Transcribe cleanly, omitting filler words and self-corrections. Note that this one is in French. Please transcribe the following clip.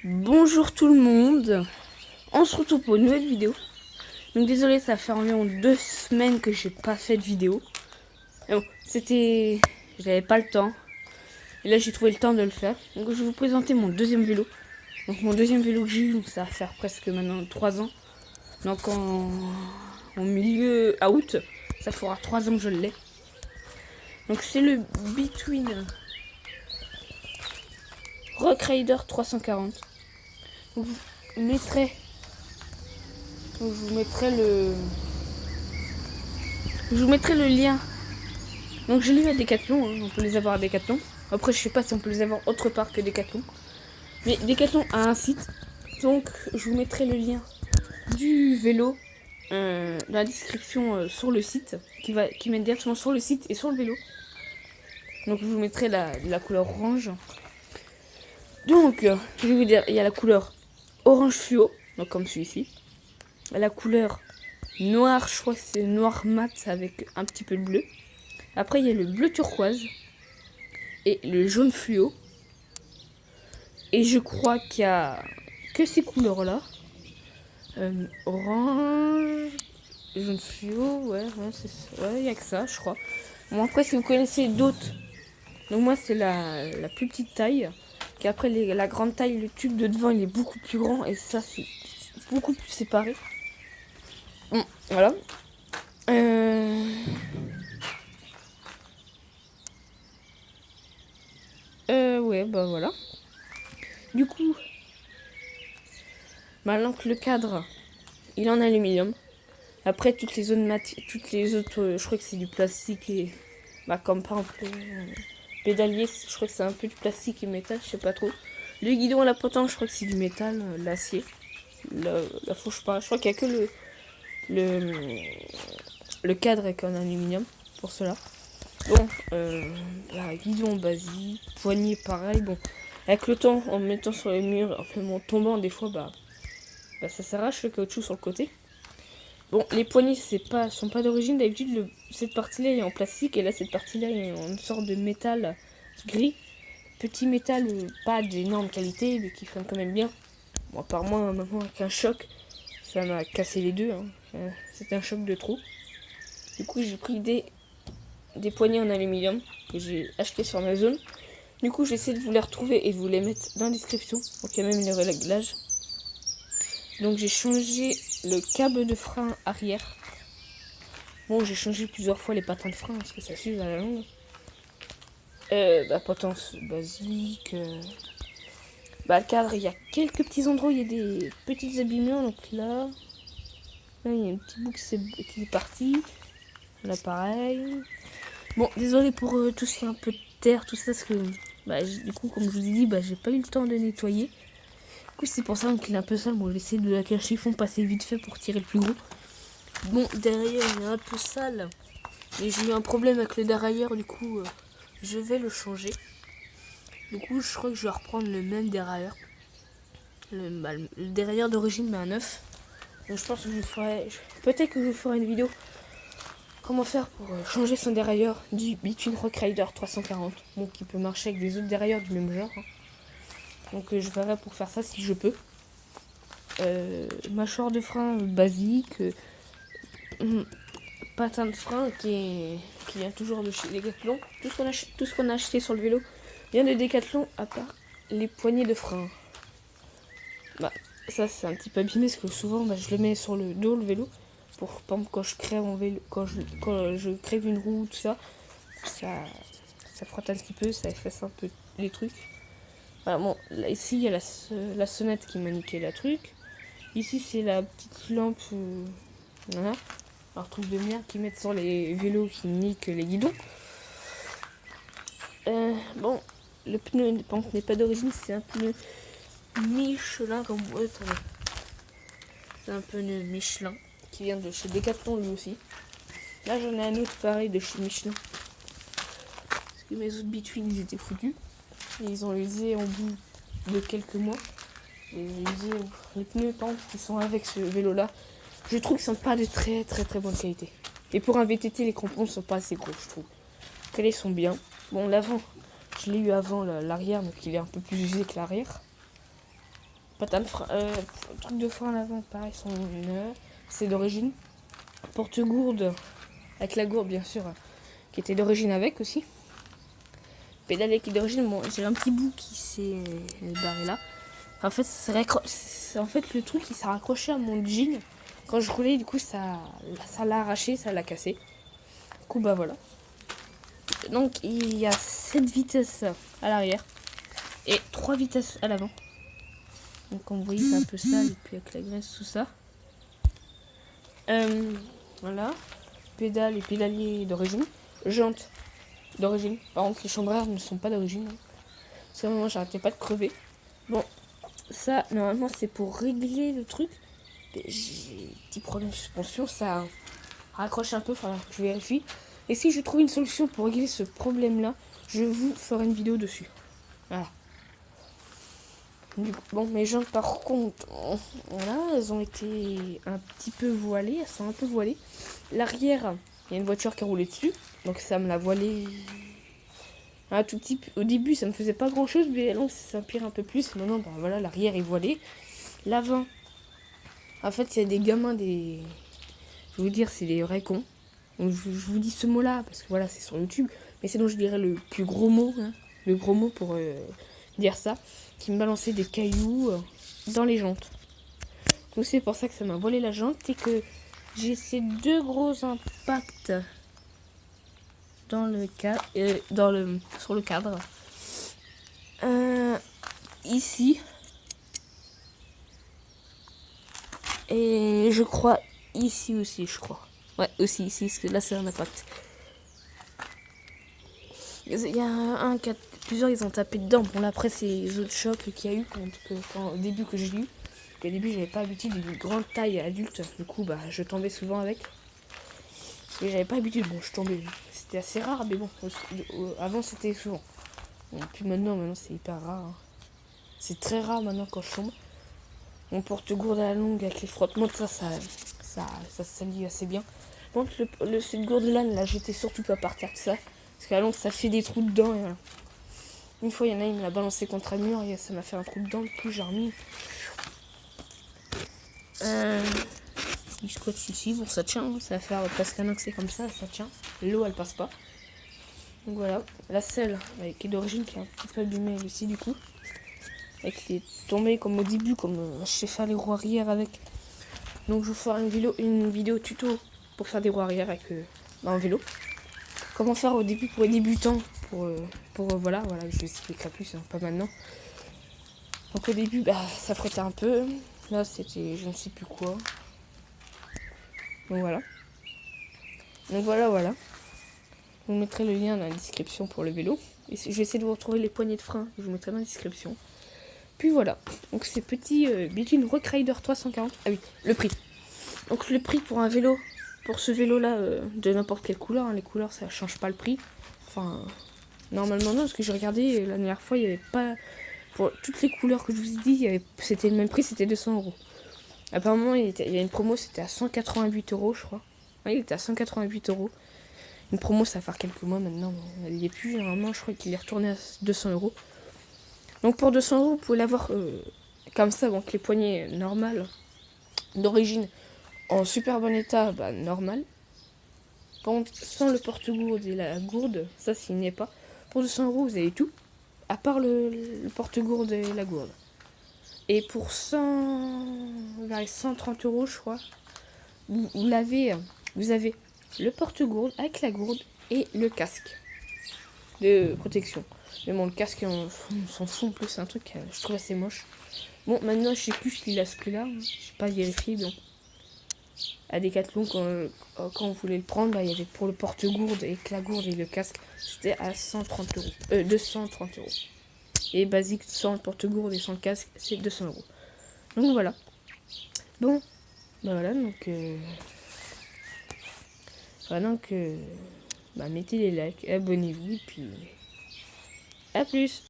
Bonjour tout le monde, on se retrouve pour une nouvelle vidéo. Donc désolé, ça fait environ 2 semaines que j'ai pas fait de vidéo. Mais bon, j'avais pas le temps. Et là j'ai trouvé le temps de le faire. Donc je vais vous présenter mon deuxième vélo. Donc mon deuxième vélo que j'ai eu, donc ça va faire presque maintenant 3 ans. Donc en milieu août, ça fera 3 ans que je l'ai. Donc c'est le Between Rock Rider 340. Donc, je vous mettrai le lien. Donc je l'ai eu à Decathlon, hein. On peut les avoir à Decathlon. Après je sais pas si on peut les avoir autre part que Decathlon. Mais Decathlon a un site. Donc je vous mettrai le lien du vélo dans la description sur le site. Qui mène directement sur le site et sur le vélo. Donc je vous mettrai la couleur orange. Donc je vais vous dire, il y a la couleur orange fluo, donc comme celui-ci. La couleur noir, je crois que c'est noir mat avec un petit peu de bleu. Après il y a le bleu turquoise et le jaune fluo. Et je crois qu'il y a que ces couleurs-là. Orange, jaune fluo, ouais, c'est ça. Ouais, il n'y a que ça, je crois. Bon, après, si vous connaissez d'autres, donc moi, c'est la plus petite taille. Qu'après, la grande taille, le tube de devant, il est beaucoup plus grand. Et ça, c'est beaucoup plus séparé. Bon, voilà. Ouais, bah voilà. Du coup, maintenant que le cadre, il est en aluminium. Après, toutes les autres, je crois que c'est du plastique et bah comme par exemple pédalier, je crois que c'est un peu du plastique et métal, je sais pas trop. Le guidon à la potence, je crois que c'est du métal, l'acier. La fourche pas, je crois qu'il y a que le cadre est en aluminium pour cela. Bon, guidon basique, poignée pareil. Bon, avec le temps, en me mettant sur les murs, en tombant des fois, bah ça s'arrache le caoutchouc sur le côté. Bon, les poignées sont pas d'origine. D'habitude, cette partie-là est en plastique et là, cette partie-là est en sorte de métal gris. Petit métal, pas d'énorme qualité, mais qui freine quand même bien. Bon, par moi, maintenant, avec un choc, ça m'a cassé les deux. Hein. C'était un choc de trop. Du coup, j'ai pris des poignées en aluminium que j'ai acheté sur Amazon. Du coup, j'essaie de vous les retrouver et de vous les mettre dans la description. Donc, il y a même les réglages. Donc, j'ai changé le câble de frein arrière. Bon, j'ai changé plusieurs fois les patins de frein parce que ça s'use à la longue. Potence basique. Le cadre, il y a quelques petits endroits, il y a des petites abîmures. Donc là, il y a un petit bout qui est parti. Là, pareil. Bon, désolé pour tout ce qui est un peu de terre, tout ça, parce que du coup, comme je vous ai dit, j'ai pas eu le temps de nettoyer. Du coup, c'est pour ça qu'il est un peu sale. Bon, j'ai essayé de avec un chiffon passer vite fait pour tirer le plus gros. Bon, derrière, il est un peu sale. Et j'ai eu un problème avec le dérailleur, du coup, je vais le changer. Du coup, je crois que je vais reprendre le même dérailleur. Le dérailleur d'origine, mais un neuf. Donc, je pense que peut-être que je ferai une vidéo. Comment faire pour changer son dérailleur du Between Rock Rider 340. Bon, qui peut marcher avec des autres dérailleurs du même genre. Hein. Donc, je verrai pour faire ça si je peux. Mâchoire de frein basique. Patin de frein qui vient toujours de chez Decathlon. Tout ce qu'on a acheté sur le vélo vient de Decathlon à part les poignées de frein. Ça c'est un petit peu abîmé parce que souvent je le mets sur le dos le vélo pour par exemple quand je crève mon vélo, quand je crève une roue, tout ça, ça frotte un petit peu, ça efface un peu les trucs. Bon, là, ici il y a la sonnette qui m'a niqué la truc. Ici c'est la petite lampe, voilà. Alors truc de merde qu'ils mettent sur les vélos qui niquent les guidons. Bon, le pneu n'est pas d'origine, c'est un pneu Michelin comme vous voyez. C'est un pneu Michelin qui vient de chez Decathlon lui aussi. Là j'en ai un autre pareil de chez Michelin. Parce que mes autres Between ils étaient foutus. Et ils ont usé en bout de quelques mois. Et j'ai usé les pneus qui sont avec ce vélo là. Je trouve qu'ils sont pas de très très très bonne qualité. Et pour un VTT les crampons sont pas assez gros je trouve. Les sont bien. Bon l'avant, je l'ai eu avant l'arrière donc il est un peu plus usé que l'arrière. Patane, truc de frein à l'avant, pareil, sont neufs. C'est d'origine. Porte-gourde, avec la gourde bien sûr, qui était d'origine avec aussi. Pédalier qui est d'origine, bon, j'ai un petit bout qui s'est barré là. En fait, le truc qui s'est raccroché à mon jean. Quand je roulais, du coup, ça l'a arraché, ça l'a cassé. Du coup, bah voilà. Donc, il y a 7 vitesses à l'arrière et 3 vitesses à l'avant. Donc, comme vous voyez, c'est un peu sale, et puis avec la graisse, tout ça. Voilà. Pédale et pédalier d'origine. Jantes d'origine. Par contre, les chambres à air ne sont pas d'origine. Parce qu'à un moment, j'arrêtais pas de crever. Bon, ça, normalement, c'est pour régler le truc. J'ai des petits problèmes de suspension, ça raccroche un peu, enfin, je vérifie. Et si je trouve une solution pour régler ce problème-là, je vous ferai une vidéo dessus. Voilà. Bon, mes jambes, par contre, voilà, elles ont été un petit peu voilées, elles sont un peu voilées. L'arrière, il y a une voiture qui a roulé dessus, donc ça me l'a voilé un tout petit peu. Au début, ça me faisait pas grand-chose, mais là, ça s'empire un peu plus. Maintenant, bah, voilà, l'arrière est voilé. L'avant, en fait, il y a des gamins, je vais vous dire, c'est des vrais cons. Donc, je vous dis ce mot-là, parce que voilà, c'est sur YouTube, mais sinon, je dirais le plus gros mot, hein, le gros mot pour dire ça, qui me balançait des cailloux dans les jantes. Donc, c'est pour ça que ça m'a volé la jante, et que j'ai ces 2 gros impacts dans le cadre, sur le cadre. Ici. Et je crois ici aussi, je crois. Ouais, aussi ici, parce que là c'est un impact. Il y a plusieurs, ils ont tapé dedans. Bon, là après, c'est les autres chocs qu'il y a eu au début que j'ai eu. Au début, j'avais pas l'habitude d'une grande taille adulte. Du coup, bah, je tombais souvent avec. Et j'avais pas l'habitude. Bon, je tombais. C'était assez rare, mais bon, avant c'était souvent. Bon, puis maintenant c'est hyper rare. Hein. C'est très rare maintenant quand je tombe. Mon porte-gourde à la longue avec les frottements, ça se salit assez bien. Bon, cette gourde-là, ne la jetez surtout pas par terre, tout ça. Parce qu'à la longue, ça fait des trous dedans. Et voilà. Une fois, il y en a, il me l'a balancé contre un mur et ça m'a fait un trou dedans. Du coup, j'ai remis. Il scotch ici. Bon, ça tient. Ça va faire presque un an que c'est comme ça. Ça tient. L'eau, elle passe pas. Donc voilà. La selle, qui est d'origine, qui est un petit peu abîmée ici, du coup. Et qui est tombée comme au début, comme je sais faire les roues arrière avec. Donc, je vous ferai une vidéo tuto pour faire des roues arrière avec en vélo. Comment faire au début pour les débutants, voilà, je vous expliquerai plus, hein, pas maintenant. Donc au début, bah, ça frottait un peu. Là, c'était je ne sais plus quoi. Donc voilà. Voilà. Je vous mettrai le lien dans la description pour le vélo. Et je vais essayer de vous retrouver les poignées de frein. Je vous mettrai dans la description. Puis voilà. Donc c'est petit Bitune Rock Rider 340. Ah oui, le prix. Donc le prix pour un vélo, pour ce vélo-là, de n'importe quelle couleur. Hein, les couleurs, ça change pas le prix. Enfin, normalement non, parce que j'ai regardé la dernière fois, il n'y avait pas... Pour toutes les couleurs que je vous ai dit, c'était le même prix, c'était 200 €. Apparemment, il y a une promo, c'était à 188 €, je crois. Oui, il était à 188 €. Une promo, ça va faire quelques mois maintenant. Il n'y est plus, généralement, je crois qu'il est retourné à 200 €. Donc pour 200 €, vous pouvez l'avoir comme ça, donc les poignées normales, d'origine, en super bon état, bah, normal. Par contre, sans le porte-gourde et la gourde, ça s'il n'y est pas. Pour 200 €, vous avez tout, à part le porte-gourde et la gourde. Et pour 130 €, je crois, vous avez le porte-gourde avec la gourde et le casque de protection. Mais bon, le casque, on s'en fout en plus, c'est un truc je trouve assez moche. Bon, maintenant, je sais plus s'il a ce prix-là, je sais pas vérifier, donc. À Decathlon, quand on voulait le prendre, bah, il y avait pour le porte-gourde et la gourde et le casque, c'était à 130 €. 230 €. Et basique, sans le porte-gourde et sans le casque, c'est 200 €. Donc voilà. Bon, bah voilà, donc... bah, mettez les likes, abonnez-vous, et puis... à plus.